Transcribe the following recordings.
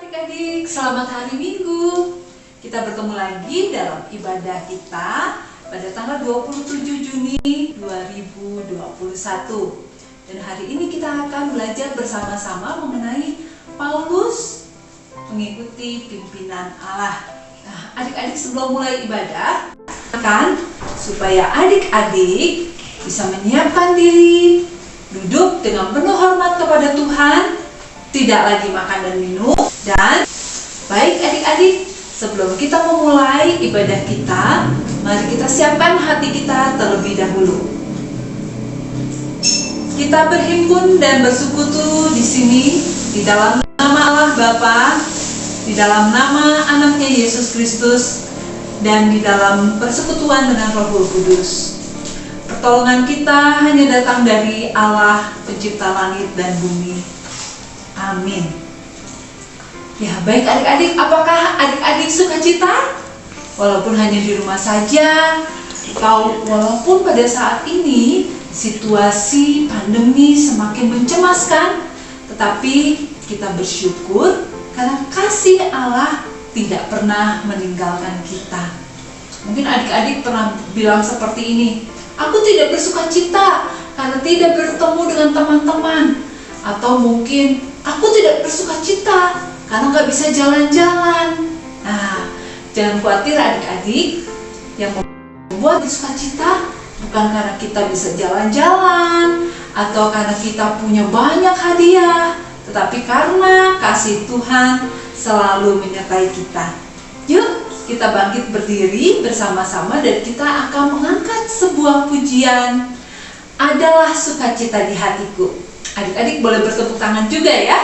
adik-adik, selamat hari Minggu. Kita bertemu lagi dalam ibadah kita pada tanggal 27 Juni 2021. Dan hari ini kita akan belajar bersama-sama mengenai Paulus mengikuti pimpinan Allah. Nah, adik-adik sebelum mulai ibadah, supaya adik-adik bisa menyiapkan diri, duduk dengan penuh hormat kepada Tuhan, tidak lagi makan dan minum. Dan baik adik-adik, sebelum kita memulai ibadah kita, mari kita siapkan hati kita terlebih dahulu. Kita berhimpun dan bersekutu di sini di dalam nama Allah Bapa, di dalam nama anaknya Yesus Kristus, dan di dalam persekutuan dengan Roh Kudus. Pertolongan kita hanya datang dari Allah, pencipta langit dan bumi. Amin. Ya, baik adik-adik, apakah adik-adik sukacita? Walaupun hanya di rumah saja, atau walaupun pada saat ini situasi pandemi semakin mencemaskan, tetapi kita bersyukur karena kasih Allah tidak pernah meninggalkan kita. Mungkin adik-adik pernah bilang seperti ini, aku tidak bersukacita karena tidak bertemu dengan teman-teman. Atau mungkin aku tidak bersukacita karena nggak bisa jalan-jalan. Nah, jangan khawatir adik-adik, yang membuat bersukacita bukan karena kita bisa jalan-jalan atau karena kita punya banyak hadiah, tetapi karena kasih Tuhan selalu menyertai kita. Yuk, kita bangkit berdiri bersama-sama dan kita akan mengangkat sebuah pujian, Adalah Sukacita di Hatiku. Adik-adik boleh bertepuk tangan juga ya.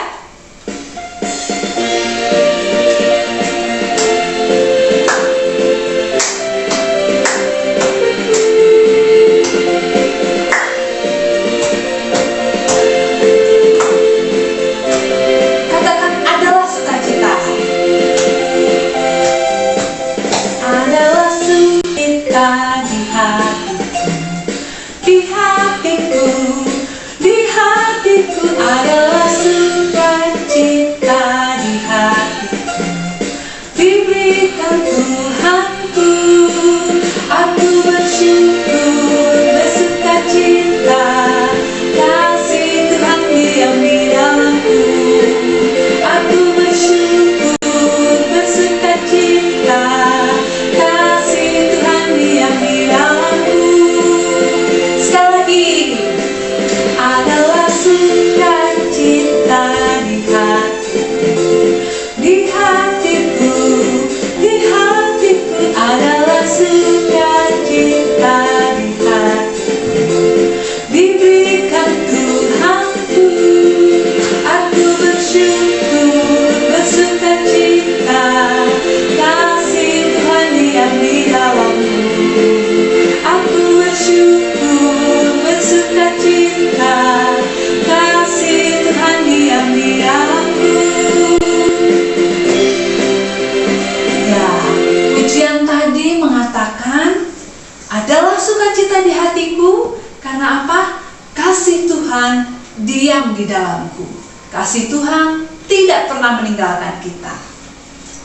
Sukacita di hatiku, karena apa? Kasih Tuhan diam di dalamku. Kasih Tuhan tidak pernah meninggalkan kita.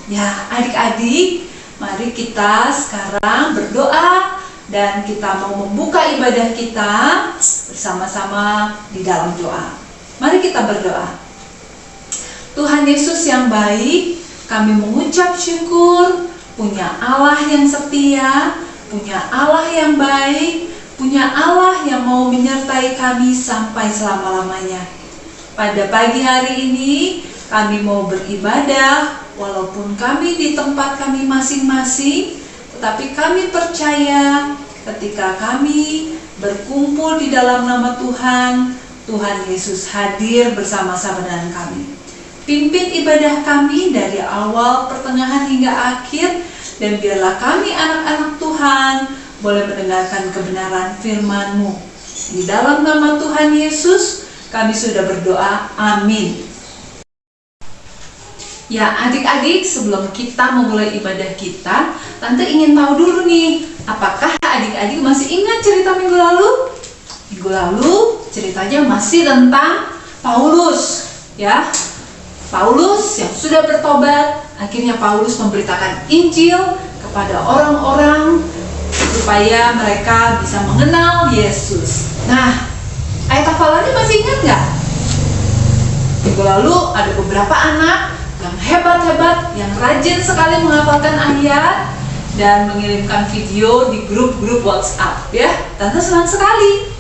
Ya, adik-adik, mari kita sekarang berdoa dan kita mau membuka ibadah kita bersama-sama di dalam doa. Mari kita berdoa. Tuhan Yesus yang baik, kami mengucap syukur punya Allah yang setia, punya Allah yang baik, punya Allah yang mau menyertai kami sampai selama-lamanya. Pada pagi hari ini kami mau beribadah, walaupun kami di tempat kami masing-masing, tetapi kami percaya ketika kami berkumpul di dalam nama Tuhan, Tuhan Yesus hadir bersama-sama dengan kami. Pimpin ibadah kami dari awal, pertengahan hingga akhir, dan biarlah kami anak-anak Tuhan boleh mendengarkan kebenaran firman-Mu. Di dalam nama Tuhan Yesus kami sudah berdoa, amin. Ya adik-adik, sebelum kita memulai ibadah kita, Tante ingin tahu dulu nih, apakah adik-adik masih ingat cerita minggu lalu? Minggu lalu ceritanya masih tentang Paulus, ya. Paulus yang sudah bertobat, akhirnya Paulus memberitakan Injil kepada orang-orang supaya mereka bisa mengenal Yesus. Nah, ayat hafalannya masih ingat nggak? Minggu lalu ada beberapa anak yang hebat-hebat, yang rajin sekali menghafalkan ayat dan mengirimkan video di grup-grup WhatsApp ya. Tante senang sekali.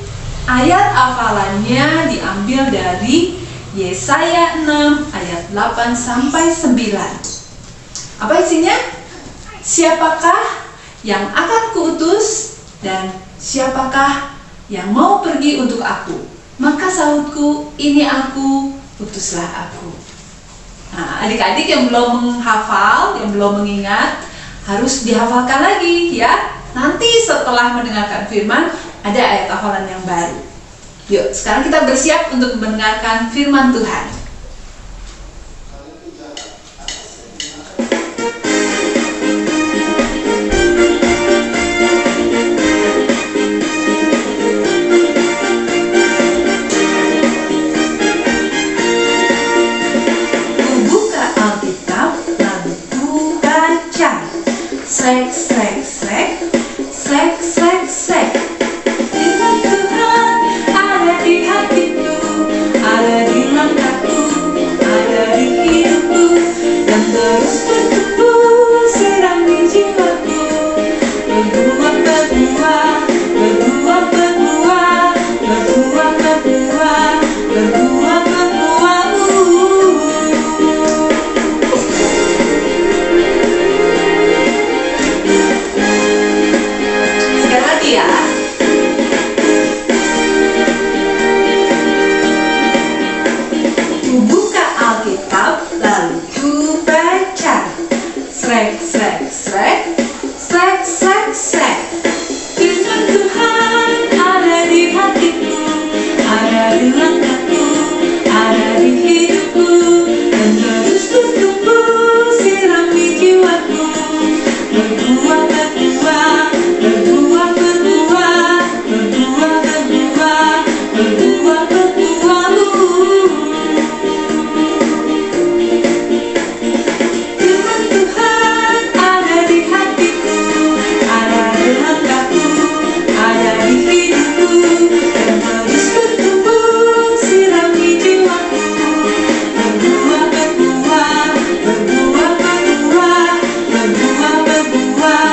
Ayat hafalannya diambil dari Yesaya 6 ayat 8 sampai 9. Apa isinya? Siapakah yang akan kuutus dan siapakah yang mau pergi untuk aku? Maka sahutku, ini aku, utuslah aku. Nah, adik-adik yang belum menghafal, yang belum mengingat, harus dihafalkan lagi ya. Nanti setelah mendengarkan firman, ada ayat hafalan yang baru. Yuk, sekarang kita bersiap untuk mendengarkan firman Tuhan. Buka Alkitab, lalu ku baca. Srek, srek, srek, srek, srek, srek. Firman Tuhan ada di hatiku, ada di langkahku, ada di hidupku, dan terus bertumbuh sirami jiwaku. Berbuah, berbuah, berbuah, berbuah, berbuah, berbuah, berbuah, berbuah. Sekali lagi ya. Ku buka Alkitab, lalu ku baca. Srek, srek, srek, srek, srek, srek. Firman Tuhan ada di hatiku, ada di langkahku, ada di hidupku, dan terus bertumbuh sirami jiwaku. Berbuah, berbuah, berbuah, berbuah, berbuah, berbuah, berbuah, berbuah. Firman Tuhan ada di hatiku, ada di langkahku, ada di hidupku, dan terus bertumbuh sirami jiwaku. Berbuah, berbuah, berbuah, berbuah, berbuah, berbuah,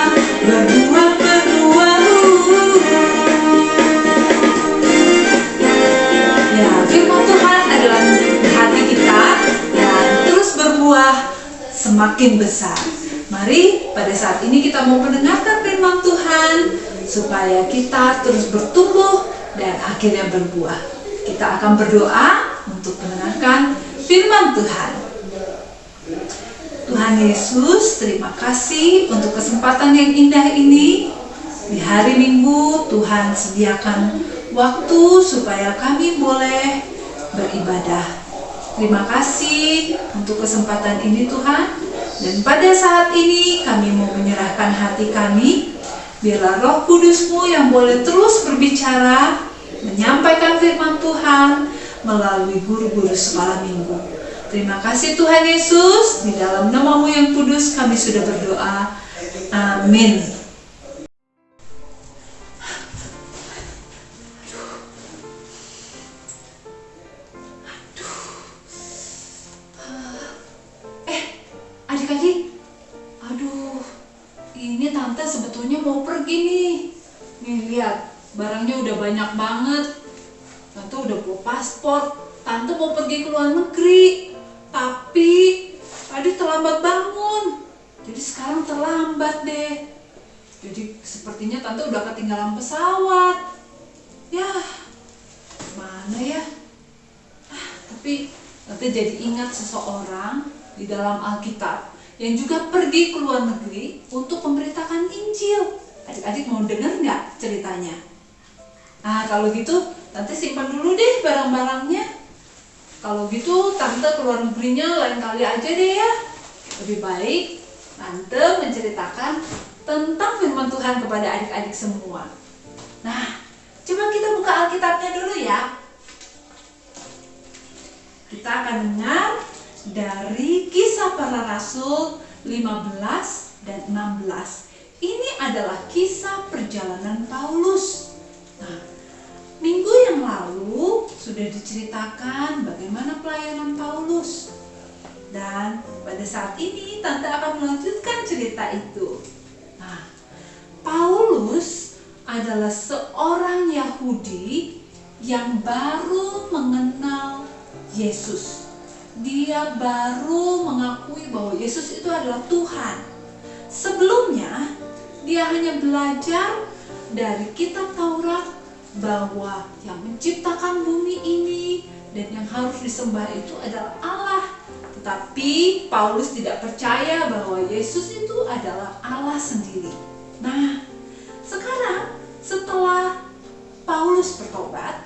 berbuah, berbuah. Ya, firman Tuhan adalah di hati kita dan terus berbuah semakin besar. Mari pada saat ini kita mau mendengarkan firman Tuhan supaya kita terus bertumbuh dan akhirnya berbuah. Kita akan berdoa untuk mendengarkan firman Tuhan. Tuhan Yesus, terima kasih untuk kesempatan yang indah ini. Di hari Minggu Tuhan sediakan waktu supaya kami boleh beribadah. Terima kasih untuk kesempatan ini Tuhan. Dan pada saat ini kami mau menyerahkan hati kami. Biarlah Roh Kudus-Mu yang boleh terus berbicara, menyampaikan firman Tuhan melalui guru-guru sekolah minggu. Terima kasih Tuhan Yesus. Di dalam nama-Mu yang kudus kami sudah berdoa. Amin. Adik-adik, aduh, ini tante sebetulnya mau pergi nih. Nih lihat, barangnya udah banyak banget. Tante udah bawa paspor. Tante mau pergi ke luar negeri. Tapi tadi terlambat bangun. Jadi sekarang terlambat deh. Jadi sepertinya tante udah ketinggalan pesawat. Ya, mana ya? Tapi tante jadi ingat seseorang di dalam Alkitab yang juga pergi ke luar negeri untuk memberitakan Injil. Adik-adik mau dengar nggak ceritanya? Nah kalau gitu tante simpan dulu deh barang-barangnya. Kalau gitu tante ke luar negerinya lain kali aja deh ya. Lebih baik tante menceritakan tentang firman Tuhan kepada adik-adik semua. Nah, coba kita buka Alkitabnya dulu ya. Kita akan dengar dari Kisah Para Rasul 15 dan 16. Ini adalah kisah perjalanan Paulus. Nah, minggu yang lalu sudah diceritakan bagaimana pelayanan Paulus. Dan pada saat ini Tante akan melanjutkan cerita itu. Nah, Paulus adalah seorang Yahudi yang baru mengenal Yesus. Dia baru mengakui bahwa Yesus itu adalah Tuhan. Sebelumnya, dia hanya belajar dari kitab Taurat bahwa yang menciptakan bumi ini dan yang harus disembah itu adalah Allah. Tetapi Paulus tidak percaya bahwa Yesus itu adalah Allah sendiri. Nah, sekarang setelah Paulus bertobat,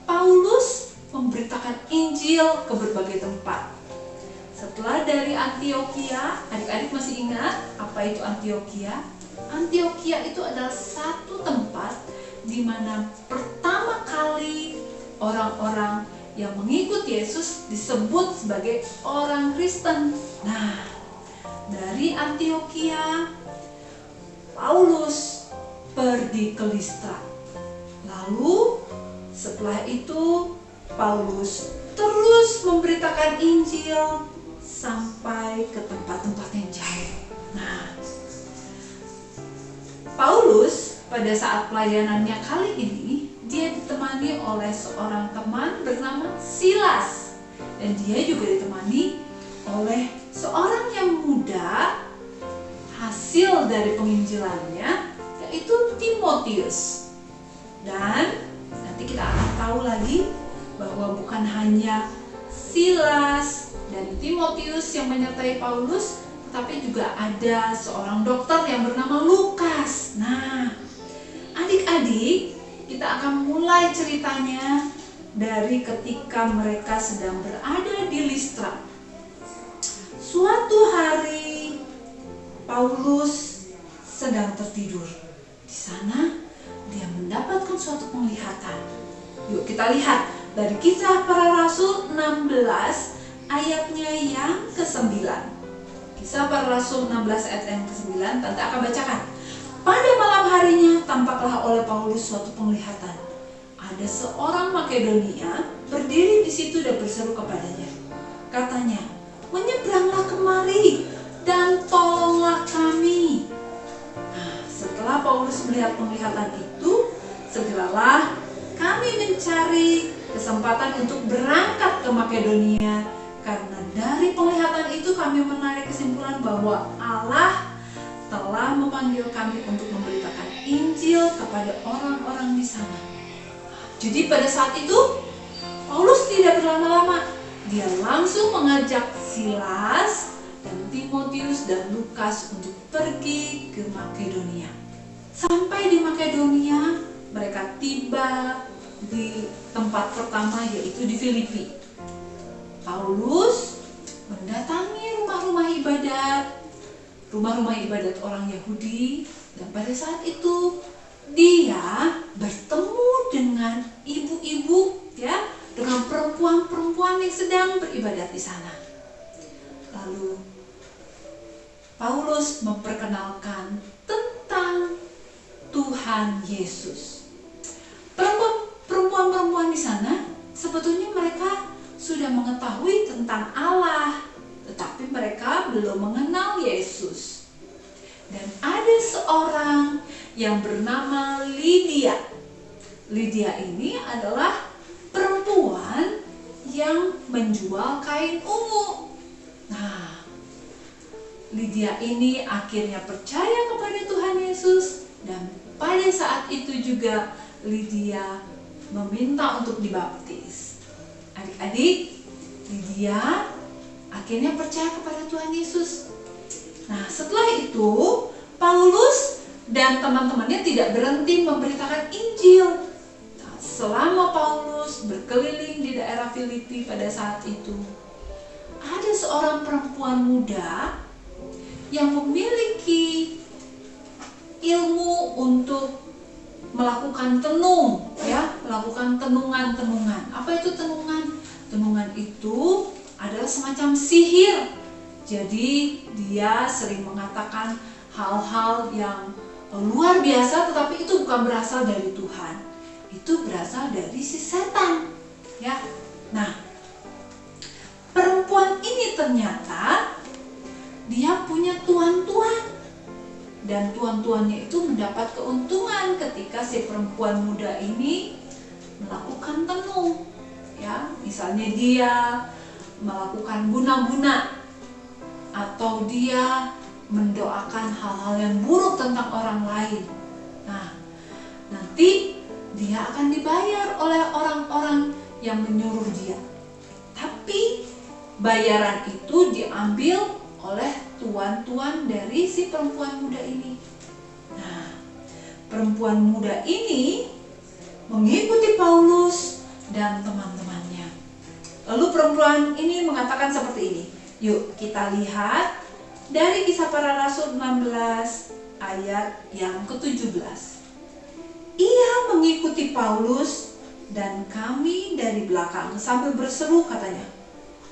Paulus memberitakan Injil ke berbagai tempat. Setelah dari Antiokhia, adik-adik masih ingat apa itu Antiokhia? Antiokhia itu adalah satu tempat di mana pertama kali orang-orang yang mengikut Yesus disebut sebagai orang Kristen. Nah, dari Antiokhia, Paulus pergi ke Listra. Lalu setelah itu Paulus terus memberitakan Injil sampai ke tempat-tempat yang jauh. Nah, Paulus pada saat pelayanannya kali ini, dia ditemani oleh seorang teman bernama Silas. Dan dia juga ditemani oleh seorang yang muda hasil dari penginjilannya, yaitu Timotius. Dan nanti kita akan tahu lagi bahwa bukan hanya Silas dan Timotius yang menyertai Paulus, tapi juga ada seorang dokter yang bernama Lukas. Nah, adik-adik, kita akan mulai ceritanya dari ketika mereka sedang berada di Listra. Suatu hari Paulus sedang tertidur. Di sana dia mendapatkan suatu penglihatan. Yuk kita lihat dari Kisah Para Rasul 16 ayatnya yang ke-9. Kisah Para Rasul 16 ayat yang ke-9, Tante akan bacakan. Pada malam harinya tampaklah oleh Paulus suatu penglihatan. Ada seorang Makedonia berdiri di situ dan berseru kepadanya. Katanya, menyeberanglah kemari dan tolonglah kami. Nah, setelah Paulus melihat penglihatan itu, segeralah kami mencari kesempatan untuk berangkat ke Makedonia, karena dari penglihatan itu kami menarik kesimpulan bahwa Allah telah memanggil kami untuk memberitakan Injil kepada orang-orang di sana. Jadi pada saat itu Paulus tidak berlama-lama, dia langsung mengajak Silas dan Timotius dan Lukas untuk pergi ke Makedonia. Sampai di Makedonia, mereka tiba di tempat pertama, yaitu di Filipi. Paulus mendatangi rumah-rumah ibadat orang Yahudi, dan pada saat itu dia bertemu dengan ibu-ibu, ya, dengan perempuan-perempuan yang sedang beribadat di sana. Lalu Paulus memperkenalkan tentang Tuhan Yesus. Perempuan-perempuan di sana sebetulnya mereka sudah mengetahui tentang Allah, tetapi mereka belum mengenal Yesus. Dan ada seorang yang bernama Lydia. Lydia ini adalah perempuan yang menjual kain ungu. Nah, Lydia ini akhirnya percaya kepada Tuhan Yesus, dan pada saat itu juga Lydia meminta untuk dibaptis. Adik-adik, Lydia akhirnya percaya kepada Tuhan Yesus. Nah, setelah itu Paulus dan teman-temannya tidak berhenti memberitakan Injil. Nah, selama Paulus berkeliling di daerah Filipi pada saat itu, ada seorang perempuan muda yang memiliki ilmu untuk melakukan melakukan tenungan-tenungan. Apa itu tenungan? Tenungan itu adalah semacam sihir. Jadi dia sering mengatakan hal-hal yang luar biasa, tetapi itu bukan berasal dari Tuhan. Itu berasal dari si setan. Ya. Nah, perempuan ini ternyata dia punya tuan-tuan. Dan tuan-tuannya itu mendapat keuntungan ketika si perempuan muda ini melakukan tenung. Ya, misalnya dia melakukan guna-guna, atau dia mendoakan hal-hal yang buruk tentang orang lain. Nah, nanti dia akan dibayar oleh orang-orang yang menyuruh dia. Tapi bayaran itu diambil oleh tuan-tuan dari si perempuan muda ini. Nah, perempuan muda ini mengikuti Paulus dan teman-temannya. Lalu perempuan ini mengatakan seperti ini. Yuk kita lihat dari Kisah Para Rasul 16 ayat yang ke-17. Ia mengikuti Paulus dan kami dari belakang sambil berseru, katanya,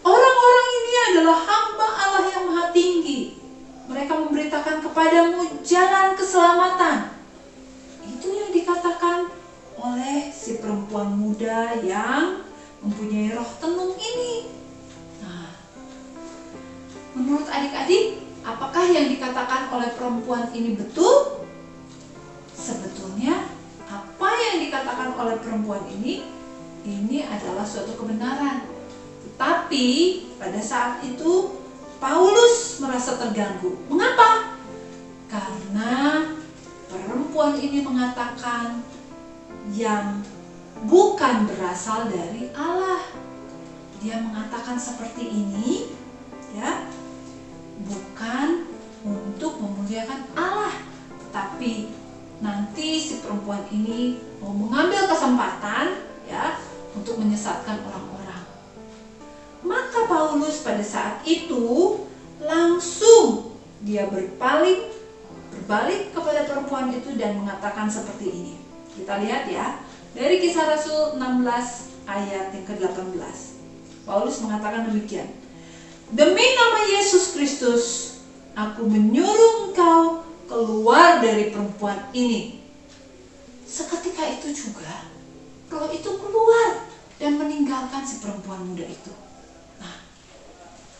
orang-orang ini adalah hamba Allah yang Maha Tinggi. Mereka memberitakan kepadamu jalan keselamatan. Itu yang dikatakan oleh si perempuan muda yang mempunyai roh tenung ini. Nah, menurut adik-adik, apakah yang dikatakan oleh perempuan ini betul? Sebetulnya apa yang dikatakan oleh perempuan ini adalah suatu kebenaran. Tetapi pada saat itu Paulus merasa terganggu. Mengapa? Karena perempuan ini mengatakan yang bukan berasal dari Allah. Dia mengatakan seperti ini, ya, bukan untuk memuliakan Allah, tapi nanti si perempuan ini mau mengambil kesempatan, ya, untuk menyesatkan orang-orang. Maka Paulus pada saat itu langsung dia berbalik kepada perempuan itu dan mengatakan seperti ini. Kita lihat ya, dari Kisah Rasul 16 ayat yang ke-18. Paulus mengatakan demikian. Demi nama Yesus Kristus, aku menyuruh engkau keluar dari perempuan ini. Seketika itu juga roh itu keluar dan meninggalkan si perempuan muda itu. Nah,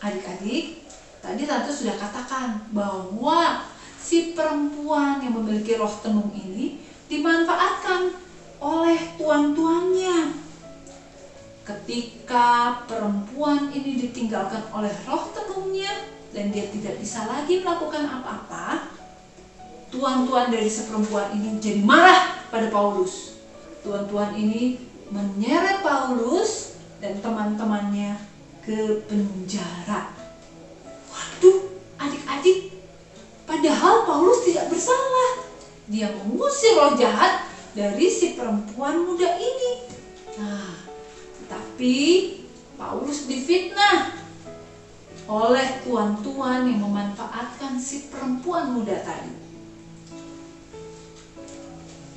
adik-adik, tadi Tante sudah katakan bahwa si perempuan yang memiliki roh tenung ini dimanfaatkan oleh tuan-tuannya. Ketika perempuan ini ditinggalkan oleh roh tenungnya dan dia tidak bisa lagi melakukan apa-apa, tuan-tuan dari si perempuan ini jadi marah pada Paulus. Tuan-tuan ini menyeret Paulus dan teman-temannya ke penjara. Waduh, adik-adik, padahal Paulus tidak bersalah. Dia mengusir roh jahat dari si perempuan muda ini. Nah, tetapi Paulus difitnah oleh tuan-tuan yang memanfaatkan si perempuan muda tadi.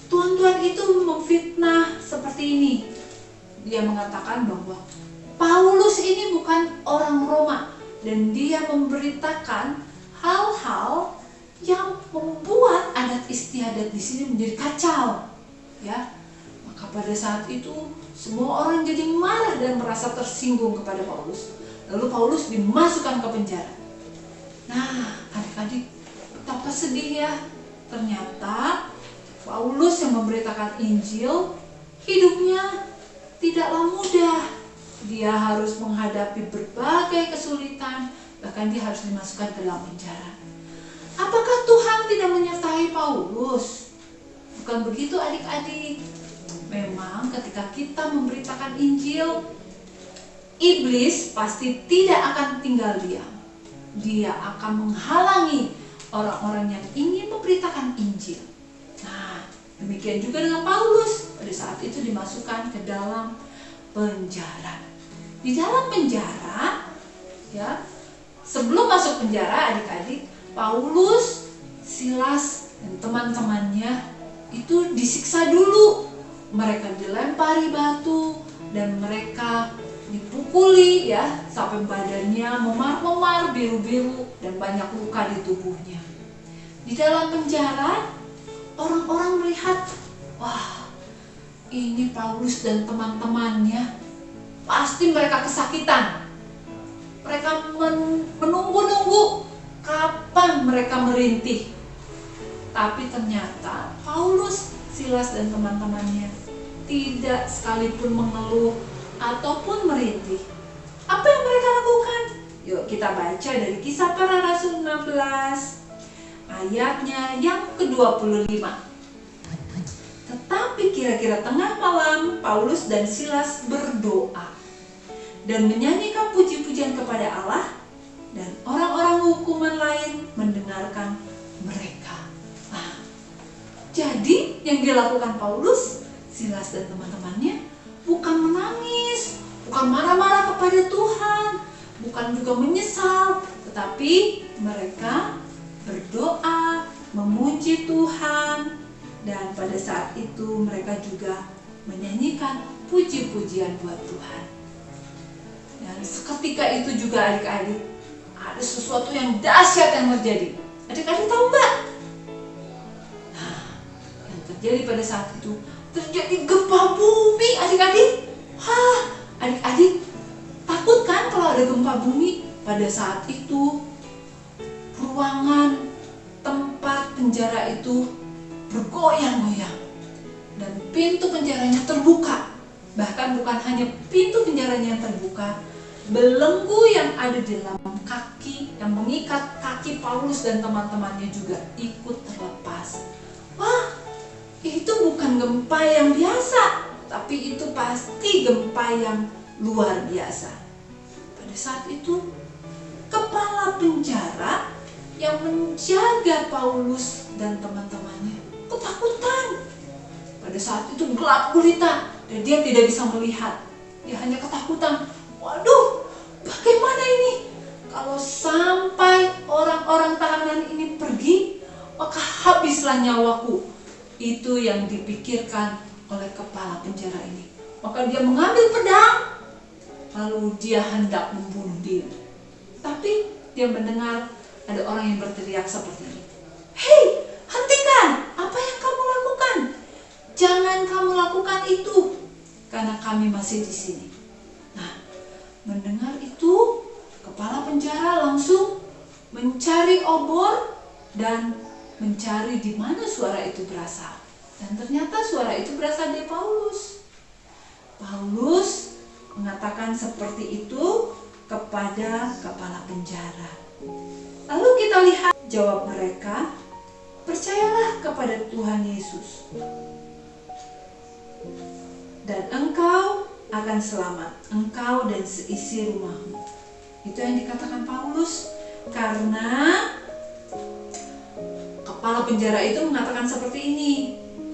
Tuan-tuan itu memfitnah seperti ini. Dia mengatakan bahwa Paulus ini bukan orang Roma dan dia memberitakan hal-hal yang membuat adat istiadat di sini menjadi kacau. Ya, maka pada saat itu semua orang jadi marah dan merasa tersinggung kepada Paulus. Lalu Paulus dimasukkan ke penjara. Nah, adik-adik, betapa sedih ya. Ternyata Paulus yang memberitakan Injil, hidupnya tidaklah mudah. Dia harus menghadapi berbagai kesulitan, bahkan dia harus dimasukkan ke dalam penjara. Apakah Tuhan tidak menyertai Paulus? Bukan begitu adik-adik. Memang ketika kita memberitakan Injil, iblis pasti tidak akan tinggal diam. Dia akan menghalangi orang-orang yang ingin memberitakan Injil. Nah, demikian juga dengan Paulus. Pada saat itu dimasukkan ke dalam penjara. Di dalam penjara, ya, sebelum masuk penjara adik-adik, Paulus, Silas, dan teman-temannya itu disiksa dulu. Mereka dilempari batu dan mereka dipukuli ya, sampai badannya memar-memar, biru-biru, dan banyak luka di tubuhnya. Di dalam penjara, orang-orang melihat, wah, ini Paulus dan teman-temannya, pasti mereka kesakitan. Mereka menunggu-nunggu kapan mereka merintih. Tapi ternyata Paulus, Silas dan teman-temannya tidak sekalipun mengeluh ataupun merintih. Apa yang mereka lakukan? Yuk kita baca dari Kisah Para Rasul 16 ayatnya yang ke-25. Tetapi kira-kira tengah malam, Paulus dan Silas berdoa dan menyanyikan puji-pujian kepada Allah, dan orang-orang hukuman lain mendengarkan mereka. Nah, jadi yang dilakukan Paulus, Silas dan teman-temannya bukan menangis, bukan marah-marah kepada Tuhan, bukan juga menyesal, tetapi mereka berdoa, memuji Tuhan, dan pada saat itu mereka juga menyanyikan puji-pujian buat Tuhan. Dan seketika itu juga adik-adik, ada sesuatu yang dahsyat yang terjadi. Adik-adik tahu nggak? Nah, yang terjadi pada saat itu, terjadi gempa bumi adik-adik. Adik-adik takut kan kalau ada gempa bumi? Pada saat itu ruangan tempat penjara itu bergoyang-goyang dan pintu penjaranya terbuka. Bahkan bukan hanya pintu penjaranya yang terbuka, belenggu yang ada di dalam kaki yang mengikat kaki Paulus dan teman-temannya juga ikut terlepas. Wah, itu bukan gempa yang biasa, tapi itu pasti gempa yang luar biasa. Pada saat itu, kepala penjara yang menjaga Paulus dan teman-temannya ketakutan. Pada saat itu gelap gulita dan dia tidak bisa melihat. Dia hanya ketakutan. Waduh, bagaimana ini? Kalau sampai orang-orang tahanan ini pergi, maka habislah nyawaku. Itu yang dipikirkan oleh kepala penjara ini. Maka dia mengambil pedang, lalu dia hendak membunuh diri. Tapi dia mendengar ada orang yang berteriak seperti ini. Hei, hentikan! Apa yang kamu lakukan? Jangan kamu lakukan itu, karena kami masih di sini. Nah, mendengar itu, kepala penjara langsung mencari obor dan mencari di mana suara itu berasal. Dan ternyata suara itu berasal dari Paulus. Paulus mengatakan seperti itu kepada kepala penjara. Lalu kita lihat jawab mereka, percayalah kepada Tuhan Yesus, dan engkau akan selamat, engkau dan seisi rumahmu. Itu yang dikatakan Paulus, karena kepala penjara itu mengatakan seperti ini,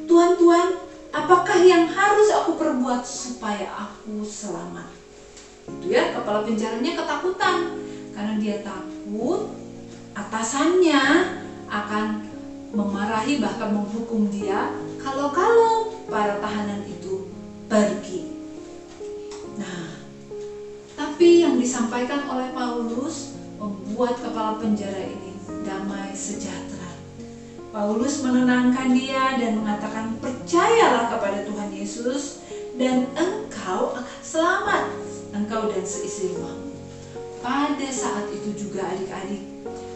Tuhan, apakah yang harus aku perbuat supaya aku selamat? Itu ya, kepala penjaranya ketakutan, karena dia takut atasannya akan memarahi bahkan menghukum dia kalau para tahanan itu pergi. Nah, tapi yang disampaikan oleh Paulus membuat kepala penjara ini damai sejahtera. Paulus menenangkan dia dan mengatakan, percayalah kepada Tuhan Yesus dan engkau akan selamat, engkau dan seisi rumahmu. Pada saat itu juga adik-adik,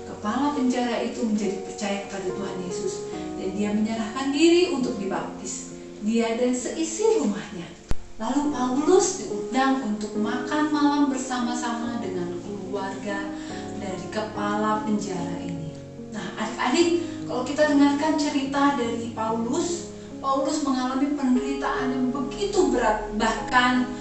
kepala penjara itu menjadi percaya kepada Tuhan Yesus dan dia menyerahkan diri untuk dibaptis, dia dan seisi rumahnya. Lalu Paulus diundang untuk makan malam bersama-sama dengan keluarga dari kepala penjara ini. Nah, adik-adik, kalau kita dengarkan cerita dari Paulus mengalami penderitaan yang begitu berat, bahkan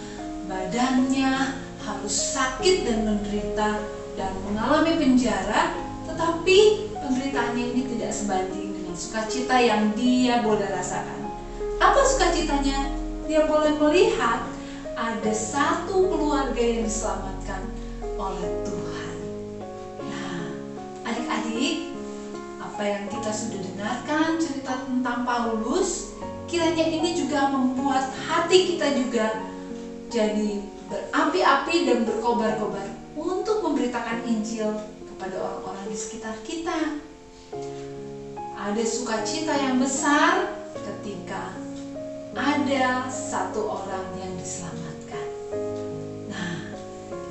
badannya harus sakit dan menderita dan mengalami penjara, tetapi penderitaannya ini tidak sebanding dengan sukacita yang dia boleh rasakan. Apa sukacitanya? Dia boleh melihat ada satu keluarga yang diselamatkan oleh Tuhan. Nah, adik-adik, apa yang kita sudah dengarkan cerita tentang Paulus, kiranya ini juga membuat hati kita juga jadi berapi-api dan berkobar-kobar untuk memberitakan Injil kepada orang-orang di sekitar kita. Ada sukacita yang besar ketika ada satu orang yang diselamatkan. Nah,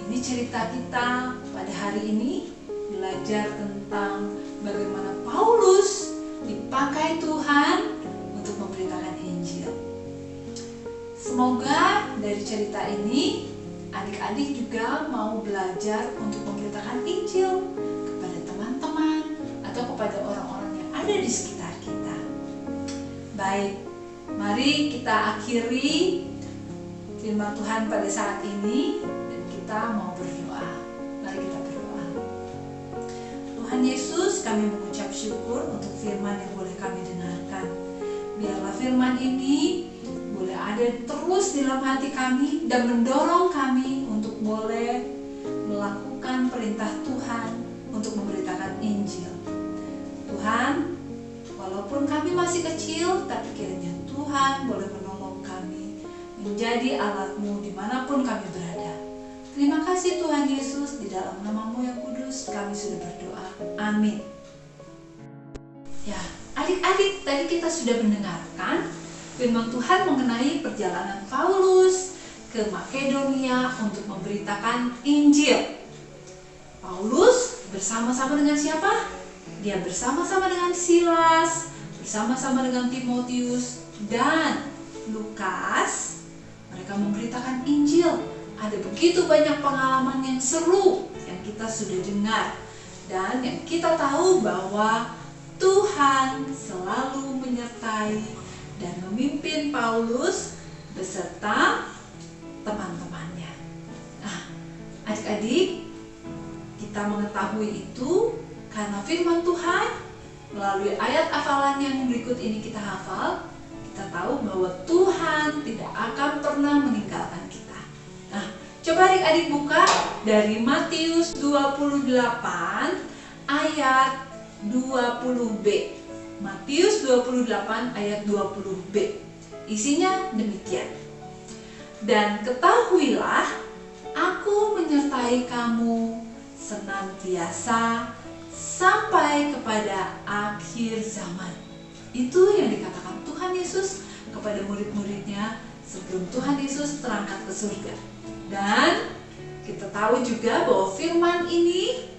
ini cerita kita pada hari ini, belajar tentang bagaimana Paulus dipakai Tuhan untuk memberitakan Injil. Semoga dari cerita ini adik-adik juga mau belajar untuk memberitakan Injil kepada teman-teman atau kepada orang-orang yang ada di sekitar kita. Baik, mari kita akhiri firman Tuhan pada saat ini dan kita mau berdoa. Mari kita berdoa. Tuhan Yesus, kami mengucap syukur untuk firman yang boleh kami dengarkan. Biarlah firman ini boleh ada terus di dalam hati kami dan mendorong kami untuk boleh melakukan perintah Tuhan untuk memberitakan Injil. Tuhan, walaupun kami masih kecil, tapi kiranya Tuhan boleh menolong kami menjadi alat-Mu dimanapun kami berada. Terima kasih Tuhan Yesus, di dalam nama-Mu yang kudus kami sudah berdoa. Amin. Ya, adik-adik, tadi kita sudah mendengarkan firman Tuhan mengenai perjalanan Paulus ke Makedonia untuk memberitakan Injil. Paulus bersama-sama dengan siapa? Dia bersama-sama dengan Silas, bersama-sama dengan Timotius dan Lukas. Mereka memberitakan Injil. Ada begitu banyak pengalaman yang seru yang kita sudah dengar. Dan yang kita tahu bahwa Tuhan selalu menyertai dan memimpin Paulus beserta teman-temannya. Nah, adik-adik, kita mengetahui itu karena firman Tuhan melalui ayat hafalan yang berikut ini kita hafal. Kita tahu bahwa Tuhan tidak akan pernah meninggalkan kita. Nah, coba adik-adik buka dari Matius 28 ayat 20b. Matius 28 ayat 20b. Isinya demikian. Dan ketahuilah, aku menyertai kamu senantiasa sampai kepada akhir zaman. Itu yang dikatakan Tuhan Yesus kepada murid-muridnya sebelum Tuhan Yesus terangkat ke surga. Dan kita tahu juga bahwa firman ini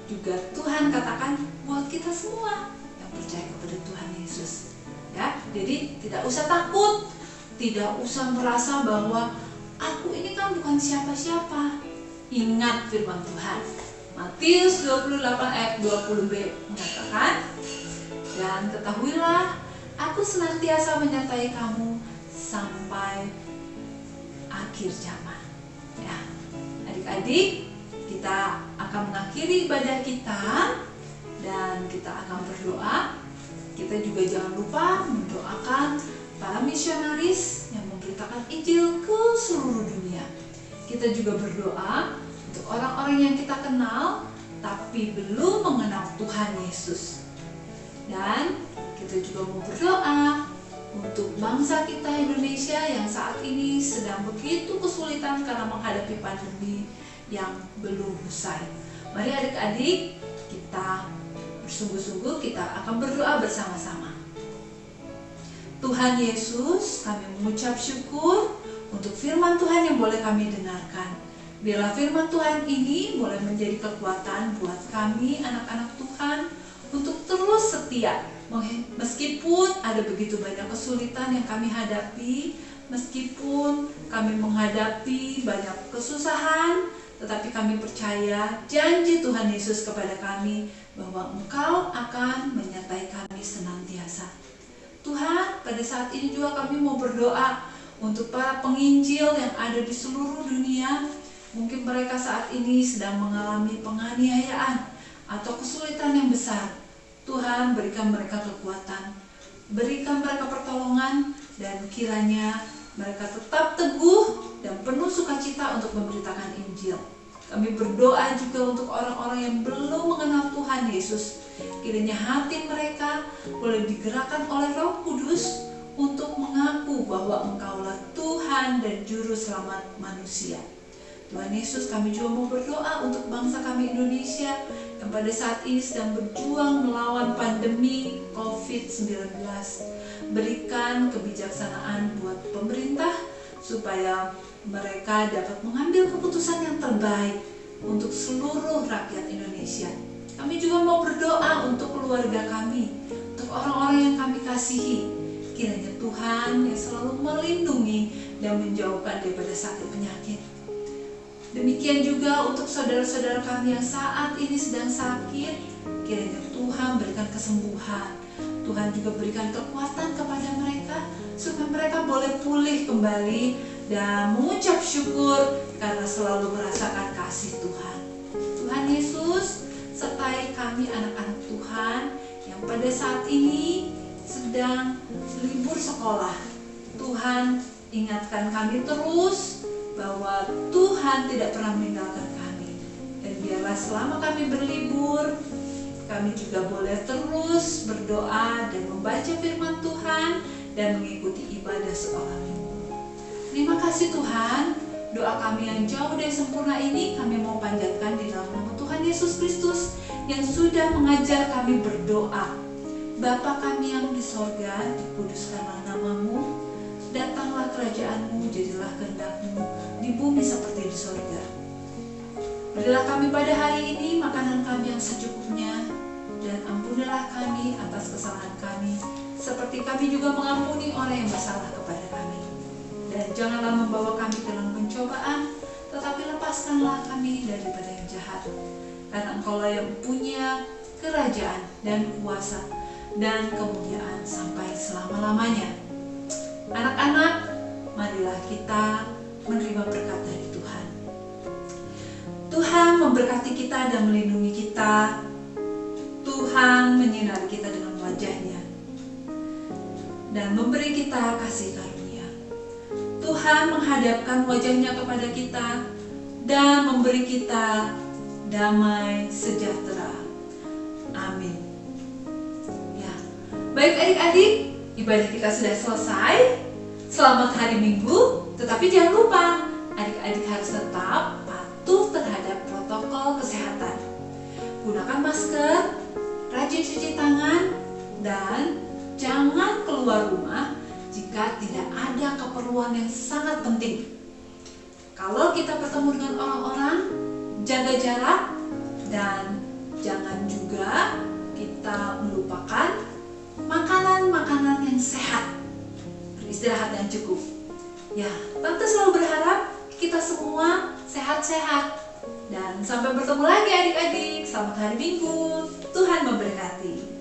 juga Tuhan katakan buat kita semua percaya kepada Tuhan Yesus. Ya, jadi tidak usah takut, tidak usah merasa bahwa aku ini kan bukan siapa-siapa. Ingat firman Tuhan. Matius 28 ayat 20b mengatakan, dan ketahuilah, aku senantiasa menyertai kamu sampai akhir zaman. Ya, adik-adik, kita akan mengakhiri ibadah kita. Dan kita akan berdoa. Kita juga jangan lupa mendoakan para misionaris yang memberitakan Injil ke seluruh dunia. Kita juga berdoa untuk orang-orang yang kita kenal tapi belum mengenal Tuhan Yesus. Dan kita juga mau berdoa untuk bangsa kita Indonesia yang saat ini sedang begitu kesulitan karena menghadapi pandemi yang belum usai. Mari adik-adik, kita bersungguh-sungguh kita akan berdoa bersama-sama. Tuhan Yesus, kami mengucap syukur untuk firman Tuhan yang boleh kami dengarkan. Biarlah firman Tuhan ini boleh menjadi kekuatan buat kami anak-anak Tuhan untuk terus setia. Meskipun ada begitu banyak kesulitan yang kami hadapi, meskipun kami menghadapi banyak kesusahan, tetapi kami percaya janji Tuhan Yesus kepada kami bahwa Engkau akan menyertai kami senantiasa. Tuhan, pada saat ini juga kami mau berdoa untuk para penginjil yang ada di seluruh dunia. Mungkin mereka saat ini sedang mengalami penganiayaan atau kesulitan yang besar. Tuhan, berikan mereka kekuatan, berikan mereka pertolongan, dan kiranya mereka tetap teguh dan penuh sukacita untuk memberitakan Injil. Kami berdoa juga untuk orang-orang yang belum mengenal Tuhan Yesus. Kiranya hati mereka boleh digerakkan oleh Roh Kudus untuk mengaku bahwa Engkaulah Tuhan dan Juru Selamat manusia. Tuhan Yesus, kami juga mau berdoa untuk bangsa kami Indonesia yang pada saat ini sedang berjuang melawan pandemi COVID-19. Berikan kebijaksanaan buat pemerintah supaya mereka dapat mengambil keputusan yang terbaik untuk seluruh rakyat Indonesia. Kami juga mau berdoa untuk keluarga kami, untuk orang-orang yang kami kasihi. Kiranya Tuhan yang selalu melindungi dan menjauhkan daripada sakit penyakit. Demikian juga untuk saudara-saudara kami yang saat ini sedang sakit, kiranya Tuhan berikan kesembuhan. Tuhan juga berikan kekuatan kepada mereka supaya mereka boleh pulih kembali dan mengucap syukur karena selalu merasakan kasih Tuhan. Tuhan Yesus, sertai kami anak-anak Tuhan yang pada saat ini sedang libur sekolah. Tuhan, ingatkan kami terus bahwa Tuhan tidak pernah meninggalkan kami. Dan biarlah selama kami berlibur, kami juga boleh terus berdoa dan membaca firman Tuhan dan mengikuti ibadah sekolah minggu. Terima kasih Tuhan, doa kami yang jauh dari sempurna ini kami mau panjatkan di dalam nama Tuhan Yesus Kristus yang sudah mengajar kami berdoa. Bapa kami yang di sorga, dikuduskanlah namamu, datanglah kerajaanmu, jadilah kehendak-mu di bumi seperti di sorga. Berilah kami pada hari ini makanan kami yang secukupnya, dan ampunilah kami atas kesalahan kami, seperti kami juga mengampuni orang yang bersalah kepada kami. Dan janganlah membawa kami ke dalam pencobaan, tetapi lepaskanlah kami daripada yang jahat. Karena Engkaulah yang punya kerajaan dan kuasa dan kemuliaan sampai selama-lamanya. Anak-anak, marilah kita menerima berkat dari Tuhan. Tuhan memberkati kita dan melindungi kita. Tuhan menyinari kita dengan wajah-Nya dan memberi kita kasih karunia. Tuhan menghadapkan wajah-Nya kepada kita dan memberi kita damai sejahtera. Amin. Ya, baik adik-adik, ibadah kita sudah selesai. Selamat hari Minggu, tetapi jangan lupa adik-adik harus tetap patuh terhadap protokol kesehatan. Gunakan masker, rajin cuci tangan, dan jangan keluar rumah jika tidak ada keperluan yang sangat penting. Kalau kita bertemu dengan orang-orang, jaga jarak, dan jangan juga kita melupakan makanan-makanan yang sehat. Beristirahat yang cukup. Ya, Tante selalu berharap kita semua sehat-sehat. Dan sampai bertemu lagi adik-adik. Selamat hari Minggu. Tuhan memberkati.